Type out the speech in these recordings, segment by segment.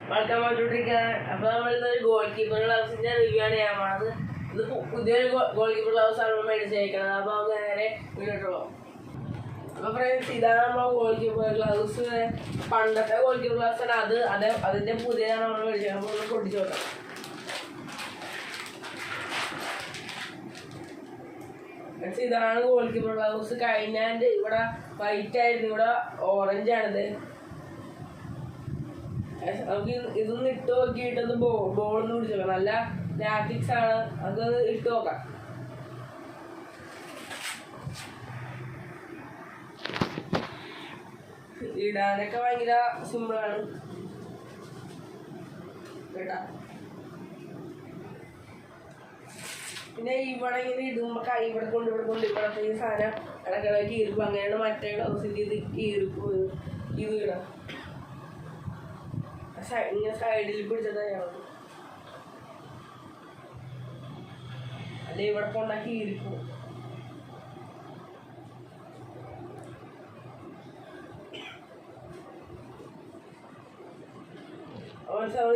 welcome to the goalkeeper gloves in the review. The goalkeeper gloves are made taken above the video. Friends, see the goalkeeper gloves, Panda goalkeeper gloves, and other than put their own version of the see the goalkeeper gloves, kind and white and orange and then. ഇതൊന്നും ഇട്ട് നോക്കിയിട്ട് അത് ബോളൊന്നും പിടിച്ചോ നല്ല latex ആണ് അത് ഇട്ട് നോക്കാം. ഇടാനൊക്കെ ഭയങ്കര സിമ്പിളാണ് കേട്ടാ. പിന്നെ ഇവിടെ ഇങ്ങനെ ഇടുമ്പോ കൈ ഇവിടെ കൊണ്ട് ഇവിടത്തെ ഈ സാധനം ഇടക്കിടക്ക് കീറിപ്പോ അങ്ങനെയാണ് മറ്റേ ഗ്ലൗസിന്റെ ഇത് കീറിപ്പോയി ഇത് ഇടാം. ഇങ്ങനെ സൈഡിൽ പിടിച്ചതാ ഞാൻ അല്ലെ ഇവിടെ കൊണ്ടാക്കി ഇരിക്കും.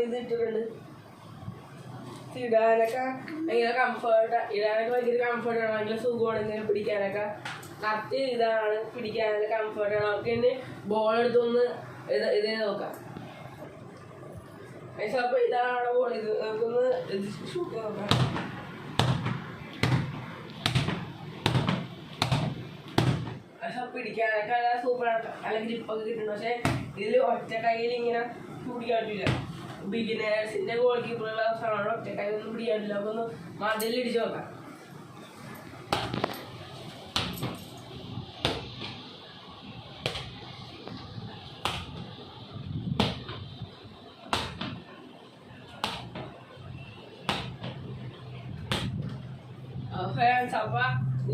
ഇത് ഇട്ടിട്ടുണ്ട്. ഇടാനൊക്കെ ഭയങ്കര ഇടാനൊക്കെ ഭയങ്കര കംഫർട്ടാണ്, ഭയങ്കര സുഖമാണ് ഇങ്ങനെ പിടിക്കാനൊക്കെ. കറക്റ്റ് ഇതാണ് പിടിക്കാനൊക്കെ കംഫർട്ടാണ്. നമുക്ക് തന്നെ ബോൾ എടുത്തൊന്ന് ഇതേ നോക്കാം. അപ്പൊ ഇതാണ് ബോൾ. ഇത് നമുക്കൊന്ന് ഷൂട്ട് നോക്കാം. പിടിക്കാനൊക്കെ സൂപ്പറാണ്, നല്ല ഗ്രിപ്പൊക്കെ കിട്ടുന്നു. പക്ഷെ ഇതിൽ ഒറ്റ കയ്യിൽ ഇങ്ങനെ പിടിക്കാൻ പറ്റില്ല. ബിഗിനേഴ്സിന്റെ ഗോൾ കീപ്പറുള്ള അവസാനമാണ് ഒറ്റ കൈയൊന്നും പിടിക്കാൻ പറ്റില്ല. അപ്പൊ ഒന്ന് മതിലിടിച്ച് നോക്കാം. അപ്പൊ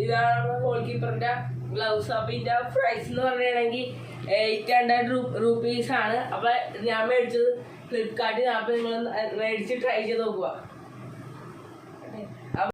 ഇതാണ് ഗോൾ കീപ്പറിന്റെ ഗ്ലൗസ്. അപ്പൊ ഇതിന്റെ പ്രൈസ് എന്ന് പറയുകയാണെങ്കിൽ 800 rupees ആണ്. അപ്പൊ ഞാൻ മേടിച്ചത് ഫ്ലിപ്കാർട്ടിൽ. അപ്പൊ നിങ്ങൾ മേടിച്ച് ട്രൈ ചെയ്ത് നോക്കുക.